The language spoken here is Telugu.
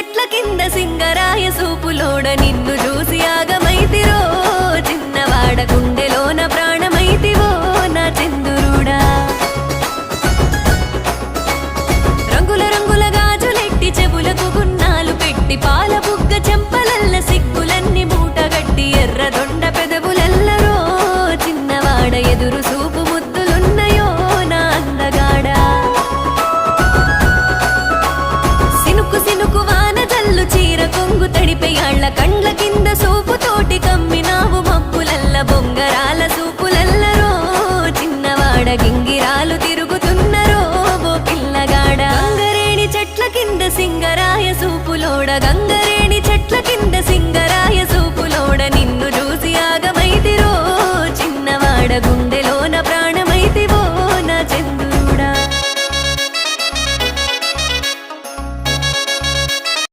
చెట్ల కింద సింగరాయ సూపులోడ నిన్ను చూసి ఆగమైతిరో చిన్నవాడ గుండెలోన ప్రాణమైతివో నా చందురుడా రంగుల రంగుల గాజులెట్టి చెవులకు గున్నాలు పెట్టి పాల బుగ్గ చెంపలల్ల సిగ్గులన్నీ మూటగట్టి ఎర్ర దొండ పెదవులెల్లరో చిన్నవాడ ఎదురు సూపు ముద్దులున్నయో నా అందగాడా సినుకు సినుకు వాన జల్లు చీర కొంగు తడిపెయాళ్ల కండ్ల కింద సూపు తోటి కమ్మినావు మబ్బులల్ల బొంగరాల సూపులెల్లరో చిన్నవాడ గింగిరాలు తిరుగుతున్నరో ఓ పిల్లగాడ గంగరేణి చెట్ల కింద సింగరాయ సూపులోడ గంగ